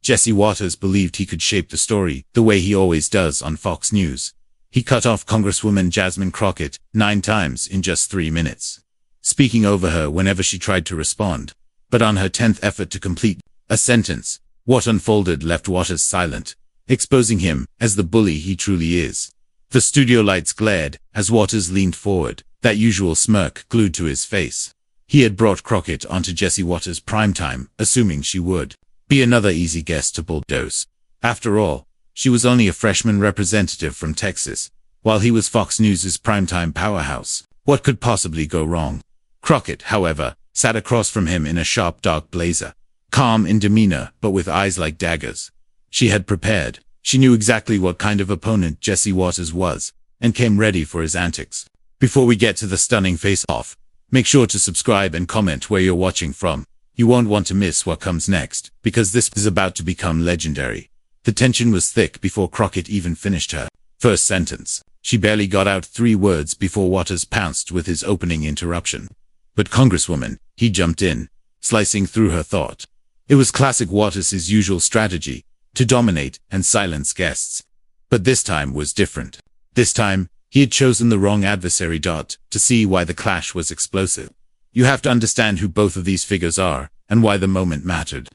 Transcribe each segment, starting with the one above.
Jesse Waters believed he could shape the story the way he always does on Fox News. He cut off Congresswoman Jasmine Crockett 9 times in just 3 minutes, speaking over her whenever she tried to respond. But on her 10th effort to complete a sentence, what unfolded left Waters silent, exposing him as the bully he truly is. The studio lights glared as Waters leaned forward, that usual smirk glued to his face. He had brought Crockett onto Jesse Waters' primetime, assuming she would be another easy guest to bulldoze. After all, she was only a freshman representative from Texas, while he was Fox News' primetime powerhouse. What could possibly go wrong? Crockett, however, sat across from him in a sharp dark blazer, calm in demeanor but with eyes like daggers. She had prepared. She knew exactly what kind of opponent Jesse Waters was, and came ready for his antics. Before we get to the stunning face-off, make sure to subscribe and comment where you're watching from. You won't want to miss what comes next, because this is about to become legendary. The tension was thick before Crockett even finished her first sentence. She barely got out 3 words before Waters pounced with his opening interruption. But Congresswoman, he jumped in, slicing through her thought. It was classic Waters' usual strategy, to dominate and silence guests. But this time was different. This time, he had chosen the wrong adversary. To see why the clash was explosive, you have to understand who both of these figures are, and why the moment mattered.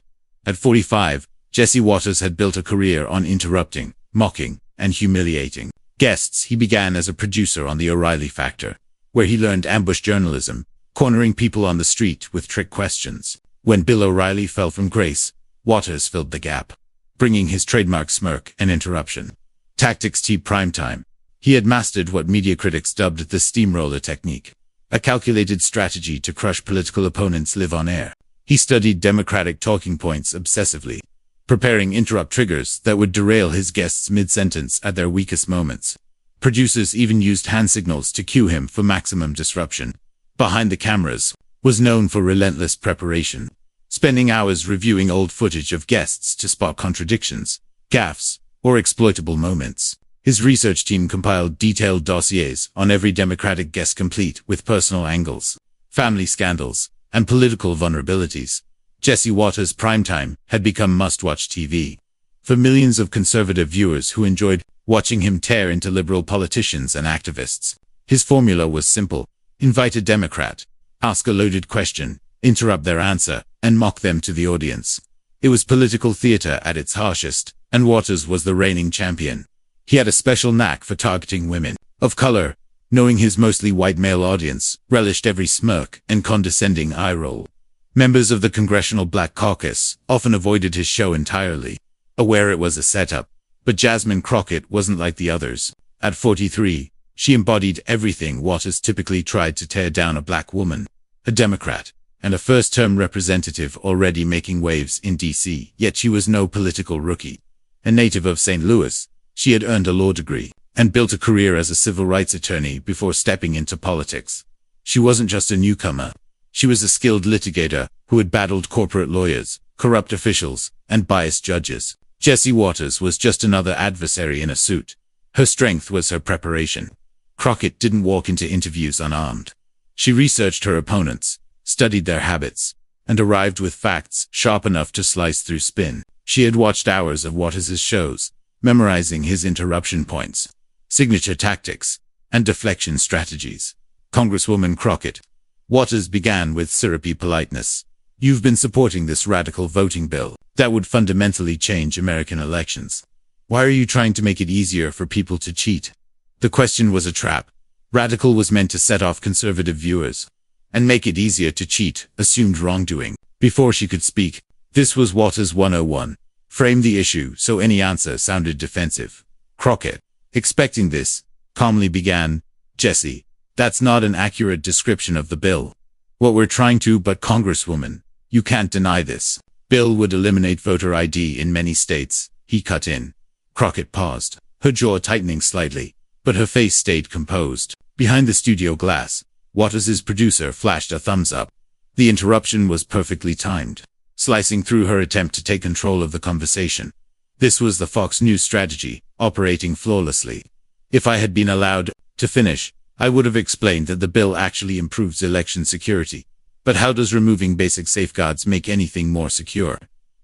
At 45, Jesse Waters had built a career on interrupting, mocking, and humiliating guests. He began as a producer on The O'Reilly Factor, where he learned ambush journalism, cornering people on the street with trick questions. When Bill O'Reilly fell from grace, Waters filled the gap, bringing his trademark smirk and interruption tactics to primetime. He had mastered what media critics dubbed the steamroller technique, a calculated strategy to crush political opponents live on air. He studied Democratic talking points obsessively, preparing interrupt triggers that would derail his guests mid-sentence at their weakest moments. Producers even used hand signals to cue him for maximum disruption. Behind the cameras, was known for relentless preparation, spending hours reviewing old footage of guests to spot contradictions, gaffes, or exploitable moments. His research team compiled detailed dossiers on every Democratic guest, complete with personal angles, family scandals, and political vulnerabilities. Jesse Waters' primetime had become must-watch TV for millions of conservative viewers who enjoyed watching him tear into liberal politicians and activists. His formula was simple: invite a Democrat, ask a loaded question, interrupt their answer, and mock them to the audience. It was political theater at its harshest, and Waters was the reigning champion. He had a special knack for targeting women of color, knowing his mostly white male audience relished every smirk and condescending eye roll. Members of the Congressional Black Caucus often avoided his show entirely, aware it was a setup. But Jasmine Crockett wasn't like the others. At 43, she embodied everything Waters typically tried to tear down: a black woman, a Democrat, and a first-term representative already making waves in D.C. Yet she was no political rookie. A native of St. Louis, she had earned a law degree and built a career as a civil rights attorney before stepping into politics. She wasn't just a newcomer. She was a skilled litigator who had battled corporate lawyers, corrupt officials, and biased judges. Jesse Waters was just another adversary in a suit. Her strength was her preparation. Crockett didn't walk into interviews unarmed. She researched her opponents, studied their habits, and arrived with facts sharp enough to slice through spin. She had watched hours of Waters' shows, memorizing his interruption points, signature tactics, and deflection strategies. Congresswoman Crockett. Waters began with syrupy politeness. You've been supporting this radical voting bill that would fundamentally change American elections. Why are you trying to make it easier for people to cheat? The question was a trap. Radical was meant to set off conservative viewers, and make it easier to cheat assumed wrongdoing. Before she could speak, this was Waters 101. Frame the issue so any answer sounded defensive. Crockett, expecting this, calmly began, Jesse, that's not an accurate description of the bill. What we're trying to, but Congresswoman, you can't deny this. Bill would eliminate voter ID in many states, he cut in. Crockett paused, her jaw tightening slightly, but her face stayed composed. Behind the studio glass, Waters' producer flashed a thumbs up. The interruption was perfectly timed, slicing through her attempt to take control of the conversation. This was the Fox News strategy, operating flawlessly. If I had been allowed to finish, I would have explained that the bill actually improves election security. But how does removing basic safeguards make anything more secure?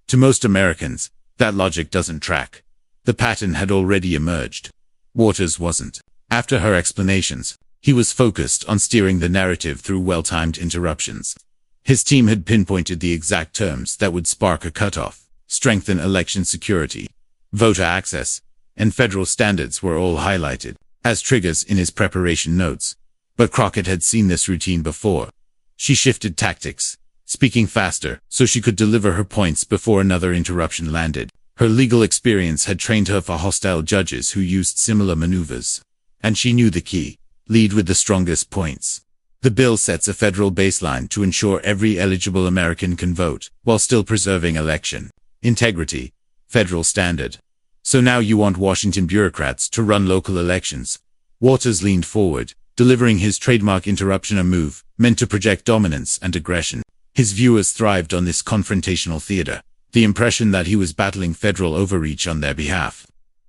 To most Americans, That logic doesn't track. The pattern had already emerged. Waters wasn't. After her explanations, he was focused on steering the narrative through well-timed interruptions. His team had pinpointed the exact terms that would spark a cutoff, strengthen election security, voter access, and federal standards were all highlighted as triggers in his preparation notes. But Crockett had seen this routine before. She shifted tactics, speaking faster so she could deliver her points before another interruption landed. Her legal experience had trained her for hostile judges who used similar maneuvers. And she knew the key: lead with the strongest points. The bill sets a federal baseline to ensure every eligible American can vote, while still preserving election integrity, federal standard. So now you want Washington bureaucrats to run local elections. Waters leaned forward, delivering his trademark interruption, a move meant to project dominance and aggression. His viewers thrived on this confrontational theater, the impression that he was battling federal overreach on their behalf.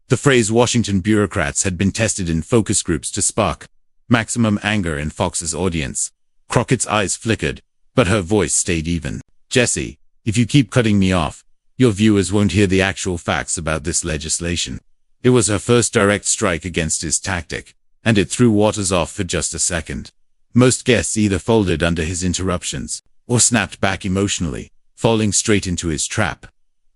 The phrase Washington bureaucrats had been tested in focus groups to spark maximum anger in Fox's audience. Crockett's eyes flickered, but her voice stayed even. Jesse, if you keep cutting me off, your viewers won't hear the actual facts about this legislation. It was her first direct strike against his tactic, and it threw Waters off for just a second. Most guests either folded under his interruptions, or snapped back emotionally, falling straight into his trap.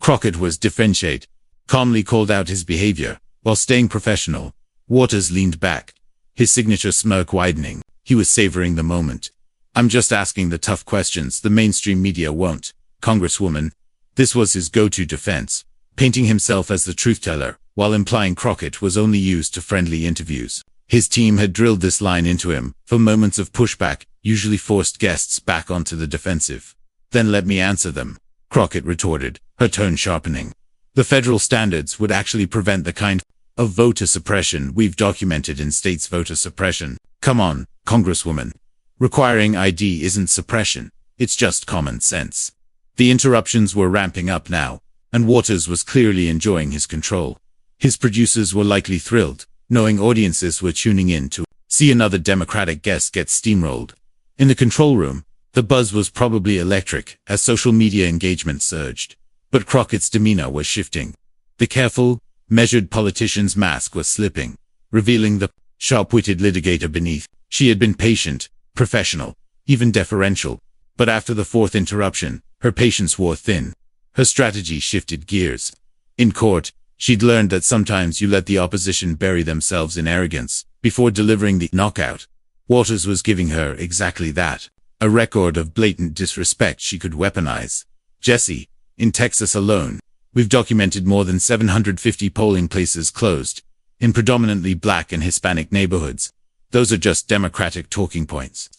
Crockett was differentiate, calmly called out his behavior, while staying professional. Waters leaned back, his signature smirk widening. He was savoring the moment. I'm just asking the tough questions the mainstream media won't, Congresswoman. This was his go-to defense, painting himself as the truth-teller, while implying Crockett was only used to friendly interviews. His team had drilled this line into him, for moments of pushback usually forced guests back onto the defensive. Then let me answer them, Crockett retorted, her tone sharpening. The federal standards would actually prevent the kind of voter suppression we've documented in states. Voter suppression. Come on, Congresswoman. Requiring ID isn't suppression, it's just common sense. The interruptions were ramping up now, and Waters was clearly enjoying his control. His producers were likely thrilled, knowing audiences were tuning in to see another Democratic guest get steamrolled. In the control room, the buzz was probably electric as social media engagement surged. But Crockett's demeanor was shifting. The careful, measured politician's mask was slipping, revealing the sharp-witted litigator beneath. She had been patient, professional, even deferential. But after the fourth interruption, her patience wore thin. Her strategy shifted gears. In court, she'd learned that sometimes you let the opposition bury themselves in arrogance before delivering the knockout. Waters was giving her exactly that. A record of blatant disrespect she could weaponize. Jesse, in Texas alone, we've documented more than 750 polling places closed, in predominantly black and Hispanic neighborhoods. Those are just Democratic talking points.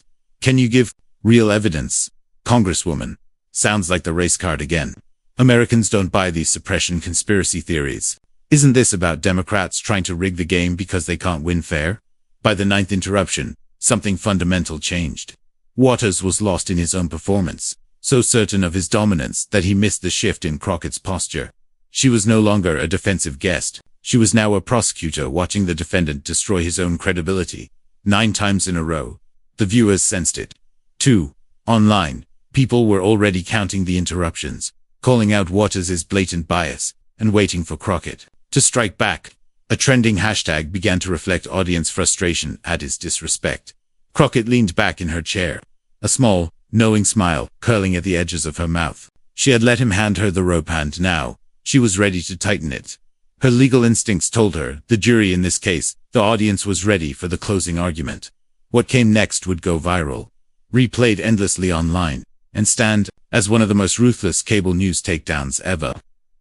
Can you give real evidence, Congresswoman? Sounds like the race card again. Americans don't buy these suppression conspiracy theories. Isn't this about Democrats trying to rig the game because they can't win fair? By the ninth interruption, something fundamental changed. Waters was lost in his own performance, so certain of his dominance that he missed the shift in Crockett's posture. She was no longer a defensive guest. She was now a prosecutor watching the defendant destroy his own credibility. 9 times in a row. The viewers sensed it. 2. Online, people were already counting the interruptions, calling out Waters' blatant bias, and waiting for Crockett to strike back. A trending hashtag began to reflect audience frustration at his disrespect. Crockett leaned back in her chair, a small, knowing smile curling at the edges of her mouth. She had let him hand her the rope, and now she was ready to tighten it. Her legal instincts told her, the jury in this case, the audience was ready for the closing argument. What came next would go viral, replayed endlessly online, and stand as one of the most ruthless cable news takedowns ever.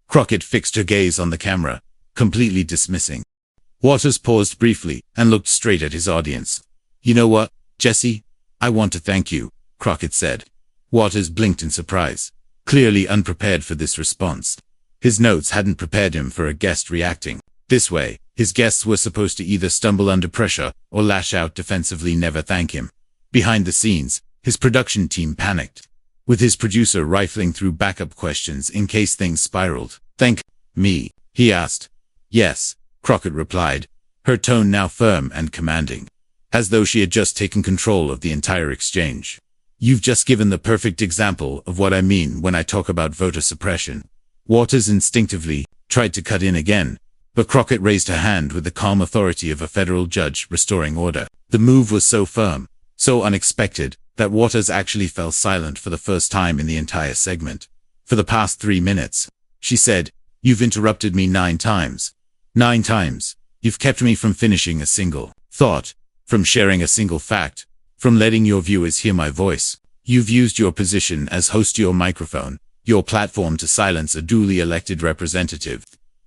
Crockett fixed her gaze on the camera, completely dismissing. Waters paused briefly and looked straight at his audience. You know what, Jesse? I want to thank you, Crockett said. Waters blinked in surprise, clearly unprepared for this response. His notes hadn't prepared him for a guest reacting this way. His guests were supposed to either stumble under pressure or lash out defensively, never thank him. Behind the scenes, his production team panicked, with his producer rifling through backup questions in case things spiraled. Thank me, he asked. Yes, Crockett replied, her tone now firm and commanding, as though she had just taken control of the entire exchange. You've just given the perfect example of what I mean when I talk about voter suppression. Waters instinctively tried to cut in again, but Crockett raised her hand with the calm authority of a federal judge restoring order. The move was so firm, so unexpected, that Waters actually fell silent for the first time in the entire segment. "For the past 3 minutes," she said, "you've interrupted me 9 times. 9 times. You've kept me from finishing a single thought, from sharing a single fact, from letting your viewers hear my voice. You've used your position as host, your microphone, your platform to silence a duly elected representative.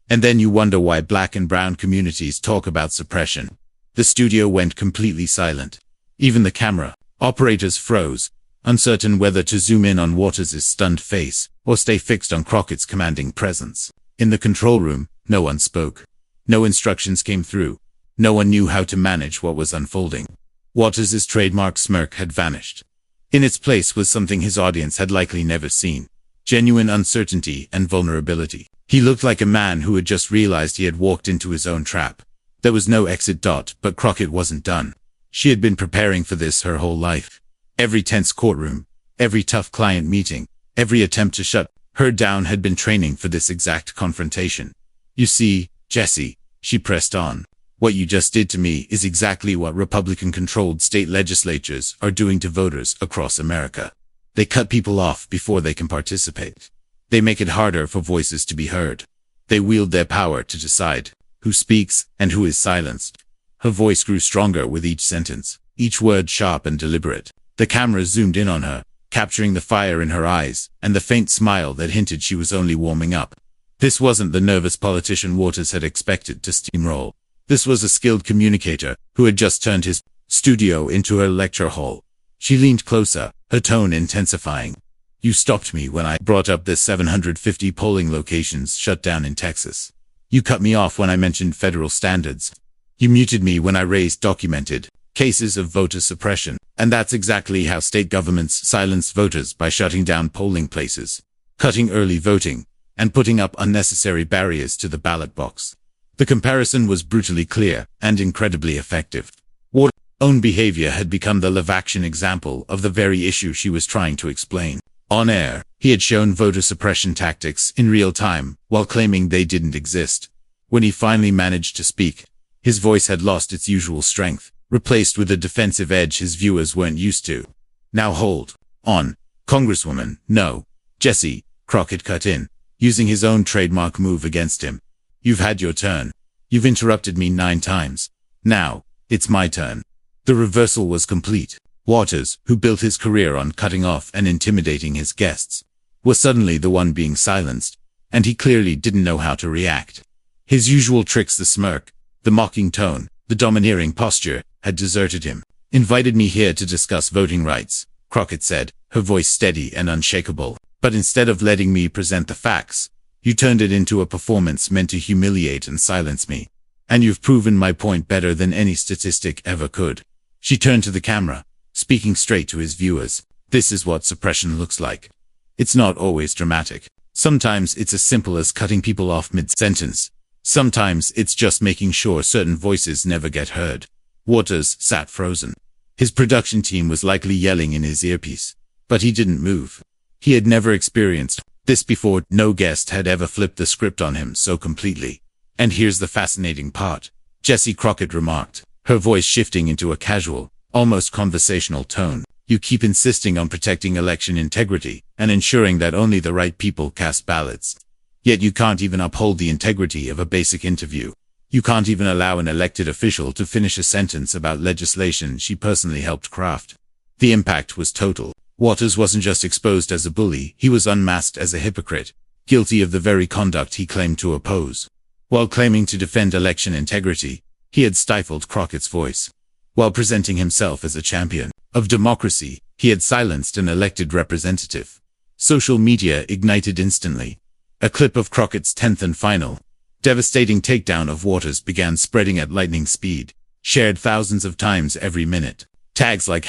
And then you wonder why black and brown communities talk about suppression." The studio went completely silent. Even the camera operators froze, uncertain whether to zoom in on Waters' stunned face or stay fixed on Crockett's commanding presence. In the control room, no one spoke. No instructions came through. No one knew how to manage what was unfolding. Waters' trademark smirk had vanished. In its place was something his audience had likely never seen: genuine uncertainty and vulnerability. He looked like a man who had just realized he had walked into his own trap. There was no exit. But Crockett wasn't done. She had been preparing for this her whole life. Every tense courtroom, every tough client meeting, every attempt to shut her down had been training for this exact confrontation. "You see, Jesse," she pressed on, "what you just did to me is exactly what Republican-controlled state legislatures are doing to voters across America. They cut people off before they can participate. They make it harder for voices to be heard. They wield their power to decide who speaks and who is silenced." Her voice grew stronger with each sentence, each word sharp and deliberate. The camera zoomed in on her, capturing the fire in her eyes and the faint smile that hinted she was only warming up. This wasn't the nervous politician Waters had expected to steamroll. This was a skilled communicator who had just turned his studio into her lecture hall. She leaned closer, her tone intensifying. "You stopped me when I brought up the 750 polling locations shut down in Texas. You cut me off when I mentioned federal standards. You muted me when I raised documented cases of voter suppression. And that's exactly how state governments silence voters, by shutting down polling places, cutting early voting, and putting up unnecessary barriers to the ballot box." The comparison was brutally clear and incredibly effective. Waters' own behavior had become the live-action example of the very issue she was trying to explain. On air, he had shown voter suppression tactics in real time while claiming they didn't exist. When he finally managed to speak, his voice had lost its usual strength, replaced with a defensive edge his viewers weren't used to. "Now hold on, Congresswoman." "No, Jesse," Crockett cut in, using his own trademark move against him. "You've had your turn. You've interrupted me 9 times. Now, it's my turn." The reversal was complete. Waters, who built his career on cutting off and intimidating his guests, was suddenly the one being silenced, and he clearly didn't know how to react. His usual tricks, the smirk, the mocking tone, the domineering posture, had deserted him. "Invited me here to discuss voting rights," Crockett said, her voice steady and unshakable. "But instead of letting me present the facts, you turned it into a performance meant to humiliate and silence me. And you've proven my point better than any statistic ever could." She turned to the camera, speaking straight to his viewers. "This is what suppression looks like. It's not always dramatic. Sometimes it's as simple as cutting people off mid-sentence. Sometimes it's just making sure certain voices never get heard." Waters sat frozen. His production team was likely yelling in his earpiece, but he didn't move. He had never experienced this before. No guest had ever flipped the script on him so completely. "And here's the fascinating part," Jessie Crockett remarked, her voice shifting into a casual, almost conversational tone. "You keep insisting on protecting election integrity and ensuring that only the right people cast ballots. Yet you can't even uphold the integrity of a basic interview. You can't even allow an elected official to finish a sentence about legislation she personally helped craft." The impact was total. Waters wasn't just exposed as a bully, he was unmasked as a hypocrite, guilty of the very conduct he claimed to oppose. While claiming to defend election integrity, he had stifled Crockett's voice. While presenting himself as a champion of democracy, he had silenced an elected representative. Social media ignited instantly. A clip of Crockett's 10th and final, devastating takedown of Waters began spreading at lightning speed, shared thousands of times every minute. Tags like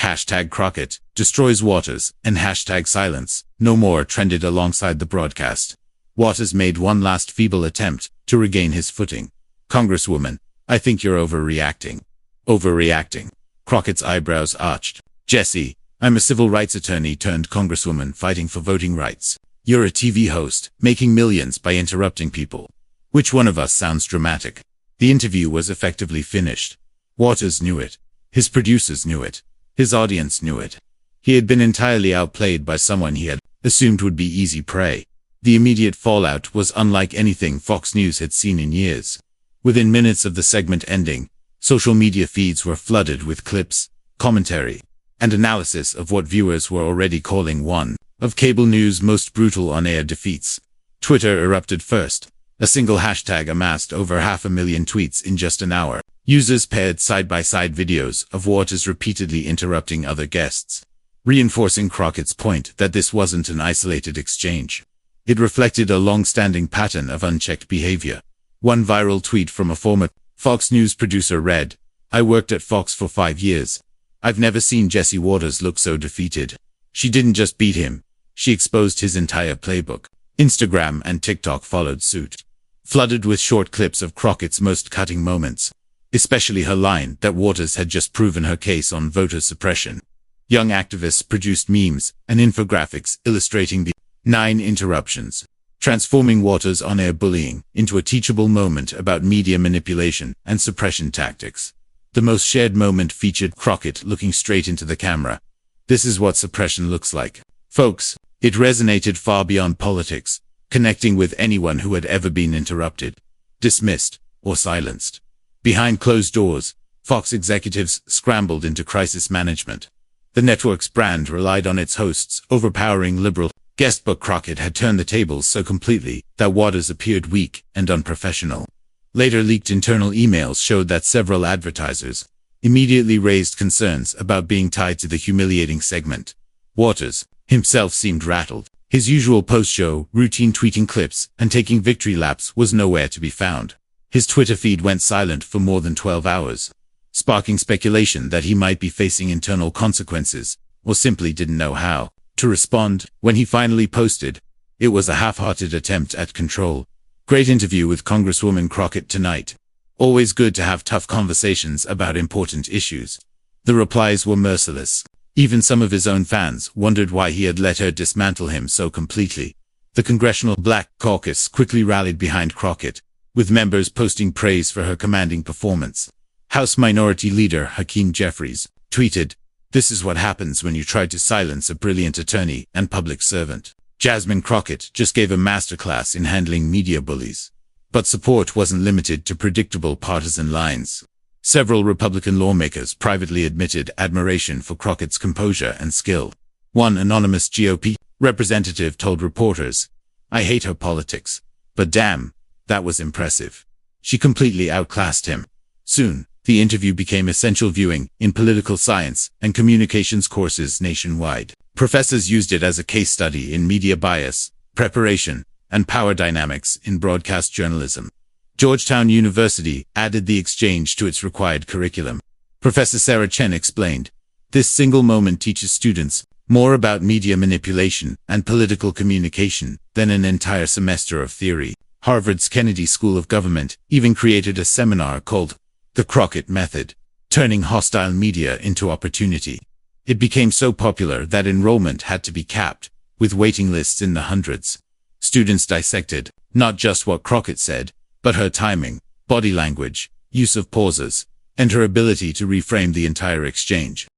#Crockett destroys Waters and #silence no more trended alongside the broadcast. Waters made one last feeble attempt to regain his footing. "Congresswoman, I think you're overreacting." "Overreacting?" Crockett's eyebrows arched. "Jesse, I'm a civil rights attorney turned congresswoman fighting for voting rights. You're a TV host, making millions by interrupting people. Which one of us sounds dramatic? The interview was effectively finished. Waters knew it. His producers knew it. His audience knew it. He had been entirely outplayed by someone he had assumed would be easy prey. The immediate fallout was unlike anything Fox News had seen in years. Within minutes of the segment ending, social media feeds were flooded with clips, commentary, and analysis of what viewers were already calling one of cable news' most brutal on-air defeats. Twitter erupted first. A single hashtag amassed over 500,000 tweets in just an hour. Users paired side-by-side videos of Waters repeatedly interrupting other guests, reinforcing Crockett's point that this wasn't an isolated exchange. It reflected a long-standing pattern of unchecked behavior. One viral tweet from a former Fox News producer read, "I worked at Fox for 5 years. I've never seen Jesse Waters look so defeated. She didn't just beat him, she exposed his entire playbook." Instagram and TikTok followed suit, flooded with short clips of Crockett's most cutting moments, especially her line that Waters had just proven her case on voter suppression. Young activists produced memes and infographics illustrating the 9 interruptions, transforming Waters' on-air bullying into a teachable moment about media manipulation and suppression tactics. The most shared moment featured Crockett looking straight into the camera. This is what suppression looks like, folks. It resonated far beyond politics, connecting with anyone who had ever been interrupted, dismissed, or silenced. Behind closed doors, Fox executives scrambled into crisis management. The network's brand relied on its hosts' overpowering liberal guest, but Crockett had turned the tables so completely that Waters appeared weak and unprofessional. Later leaked internal emails showed that several advertisers immediately raised concerns about being tied to the humiliating segment. Waters himself seemed rattled. His usual post-show routine, tweeting clips and taking victory laps, was nowhere to be found. His Twitter feed went silent for more than 12 hours, sparking speculation that he might be facing internal consequences, or simply didn't know how to respond. When he finally posted, it was a half-hearted attempt at control. "Great interview with Congresswoman Crockett tonight. Always good to have tough conversations about important issues." The replies were merciless. Even some of his own fans wondered why he had let her dismantle him so completely. The Congressional Black Caucus quickly rallied behind Crockett, with members posting praise for her commanding performance. House Minority Leader Hakeem Jeffries tweeted, "This is what happens when you try to silence a brilliant attorney and public servant." Jasmine Crockett just gave a masterclass in handling media bullies. But support wasn't limited to predictable partisan lines. Several Republican lawmakers privately admitted admiration for Crockett's composure and skill. One anonymous GOP representative told reporters, "I hate her politics, but damn, that was impressive. She completely outclassed him." Soon, the interview became essential viewing in political science and communications courses nationwide. Professors used it as a case study in media bias, preparation, and power dynamics in broadcast journalism. Georgetown University added the exchange to its required curriculum. Professor Sarah Chen explained, "This single moment teaches students more about media manipulation and political communication than an entire semester of theory." Harvard's Kennedy School of Government even created a seminar called The Crockett Method, turning hostile media into opportunity. It became so popular that enrollment had to be capped, with waiting lists in the hundreds. Students dissected not just what Crockett said, but her timing, body language, use of pauses, and her ability to reframe the entire exchange.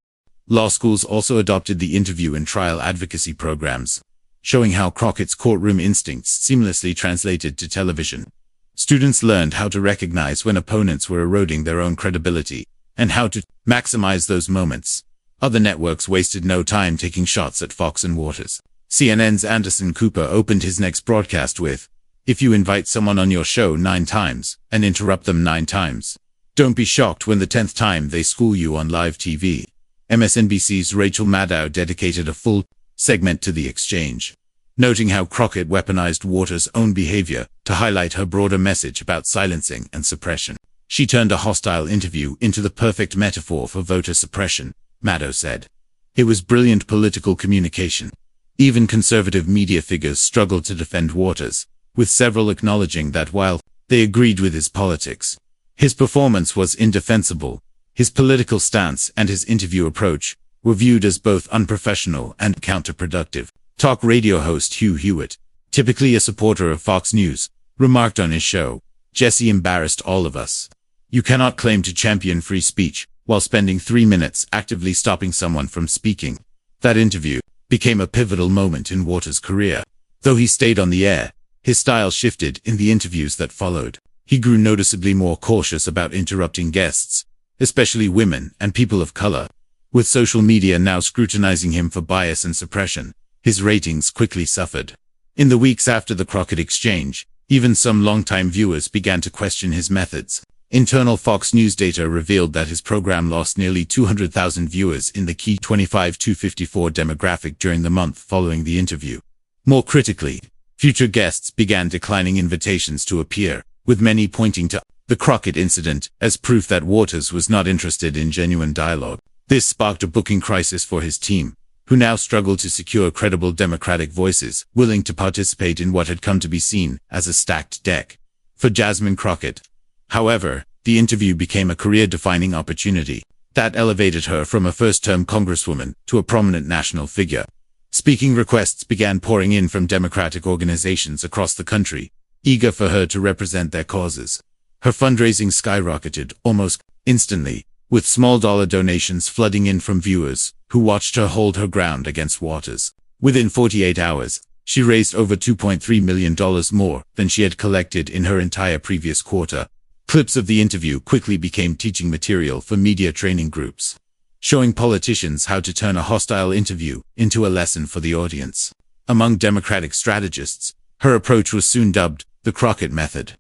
Law schools also adopted the interview and trial advocacy programs, showing how Crockett's courtroom instincts seamlessly translated to television. Students learned how to recognize when opponents were eroding their own credibility, and how to maximize those moments. Other networks wasted no time taking shots at Fox and Waters. CNN's Anderson Cooper opened his next broadcast with, "If you invite someone on your show 9 times and interrupt them 9 times, don't be shocked when the 10th time they school you on live TV." MSNBC's Rachel Maddow dedicated a full segment to the exchange, noting how Crockett weaponized Waters' own behavior to highlight her broader message about silencing and suppression. "She turned a hostile interview into the perfect metaphor for voter suppression," Maddow said. "It was brilliant political communication." Even conservative media figures struggled to defend Waters, with several acknowledging that while they agreed with his politics, his performance was indefensible. His political stance and his interview approach were viewed as both unprofessional and counterproductive. Talk radio host Hugh Hewitt, typically a supporter of Fox News, remarked on his show, "Jesse embarrassed all of us. You cannot claim to champion free speech while spending 3 minutes actively stopping someone from speaking." That interview became a pivotal moment in Waters' career. Though he stayed on the air, his style shifted in the interviews that followed. He grew noticeably more cautious about interrupting guests, especially women and people of color. With social media now scrutinizing him for bias and suppression, his ratings quickly suffered. In the weeks after the Crockett exchange, even some longtime viewers began to question his methods. Internal Fox News data revealed that his program lost nearly 200,000 viewers in the key 25-54 demographic during the month following the interview. More critically, future guests began declining invitations to appear, with many pointing to the Crockett incident as proof that Waters was not interested in genuine dialogue. This sparked a booking crisis for his team, who now struggled to secure credible Democratic voices willing to participate in what had come to be seen as a stacked deck. For Jasmine Crockett, however, the interview became a career-defining opportunity that elevated her from a first-term congresswoman to a prominent national figure. Speaking requests began pouring in from Democratic organizations across the country, eager for her to represent their causes. Her fundraising skyrocketed almost instantly, with small-dollar donations flooding in from viewers who watched her hold her ground against Waters. Within 48 hours, she raised over $2.3 million more than she had collected in her entire previous quarter. Clips of the interview quickly became teaching material for media training groups, showing politicians how to turn a hostile interview into a lesson for the audience. Among Democratic strategists, her approach was soon dubbed the Crockett method,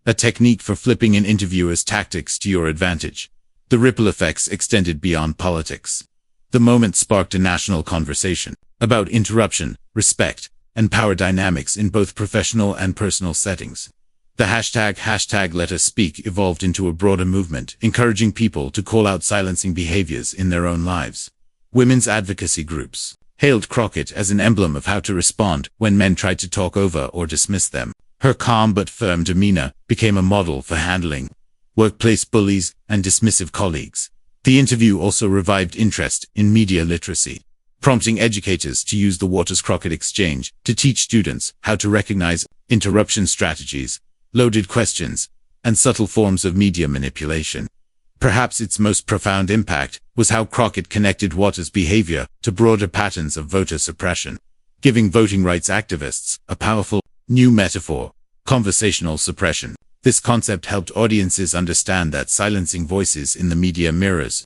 a technique for flipping an interviewer's tactics to your advantage. The ripple effects extended beyond politics. The moment sparked a national conversation about interruption, respect, and power dynamics in both professional and personal settings. The hashtag Let Us Speak evolved into a broader movement, encouraging people to call out silencing behaviors in their own lives. Women's advocacy groups hailed Crockett as an emblem of how to respond when men tried to talk over or dismiss them. Her calm but firm demeanor became a model for handling workplace bullies and dismissive colleagues. The interview also revived interest in media literacy, prompting educators to use the Waters-Crockett exchange to teach students how to recognize interruption strategies, loaded questions, and subtle forms of media manipulation. Perhaps its most profound impact was how Crockett connected Waters' behavior to broader patterns of voter suppression, giving voting rights activists a powerful new metaphor: conversational suppression. This concept helped audiences understand that silencing voices in the media mirrors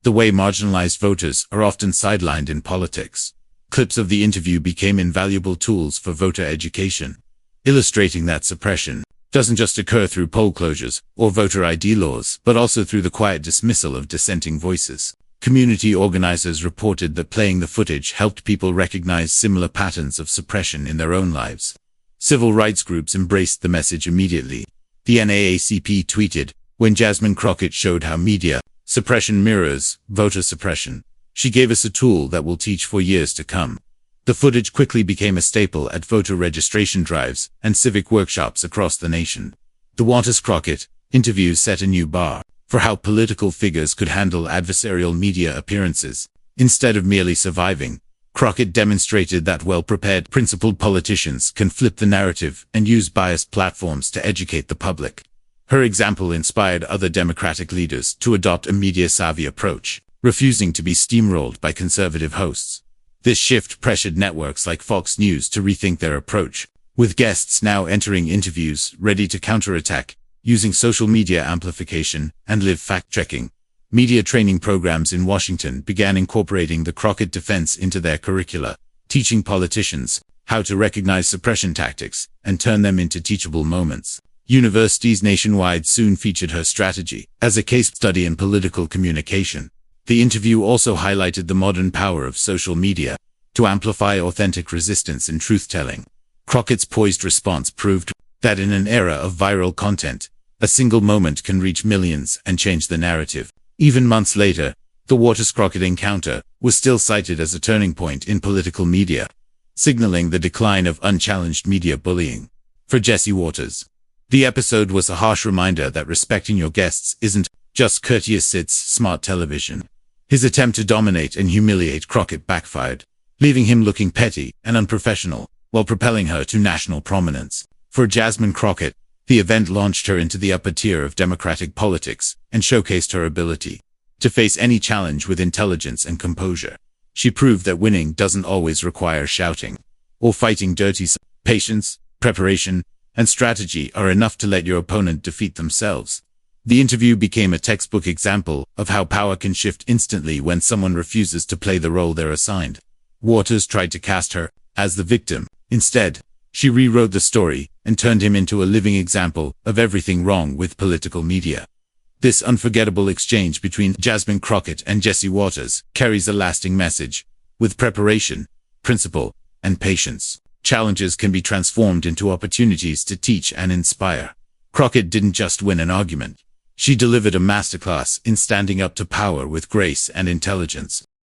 the way marginalized voters are often sidelined in politics. Clips of the interview became invaluable tools for voter education, illustrating that suppression doesn't just occur through poll closures or voter ID laws, but also through the quiet dismissal of dissenting voices. Community organizers reported that playing the footage helped people recognize similar patterns of suppression in their own lives. Civil rights groups embraced the message immediately. The NAACP tweeted, "When Jasmine Crockett showed how media suppression mirrors voter suppression, she gave us a tool that will teach for years to come." The footage quickly became a staple at voter registration drives and civic workshops across the nation. The Waters-Crockett interview set a new bar for how political figures could handle adversarial media appearances. Instead of merely surviving, Crockett demonstrated that well-prepared, principled politicians can flip the narrative and use biased platforms to educate the public. Her example inspired other Democratic leaders to adopt a media-savvy approach, refusing to be steamrolled by conservative hosts. This shift pressured networks like Fox News to rethink their approach, with guests now entering interviews ready to counterattack, using social media amplification and live fact-checking. Media training programs in Washington began incorporating the Crockett defense into their curricula, teaching politicians how to recognize suppression tactics and turn them into teachable moments. Universities nationwide soon featured her strategy as a case study in political communication. The interview also highlighted the modern power of social media to amplify authentic resistance in truth-telling. Crockett's poised response proved that in an era of viral content, a single moment can reach millions and change the narrative. Even months later, the Waters-Crockett encounter was still cited as a turning point in political media, signaling the decline of unchallenged media bullying. For Jesse Waters, the episode was a harsh reminder that respecting your guests isn't just courteous, it's smart television. His attempt to dominate and humiliate Crockett backfired, leaving him looking petty and unprofessional, while propelling her to national prominence. For Jasmine Crockett, the event launched her into the upper tier of Democratic politics and showcased her ability to face any challenge with intelligence and composure. She proved that winning doesn't always require shouting or fighting dirty. Patience, preparation, and strategy are enough to let your opponent defeat themselves. The interview became a textbook example of how power can shift instantly when someone refuses to play the role they're assigned. Waters tried to cast her as the victim. Instead, she rewrote the story and turned him into a living example of everything wrong with political media. This unforgettable exchange between Jasmine Crockett and Jesse Waters carries a lasting message. With preparation, principle, and patience, challenges can be transformed into opportunities to teach and inspire. Crockett didn't just win an argument. She delivered a masterclass in standing up to power with grace and intelligence.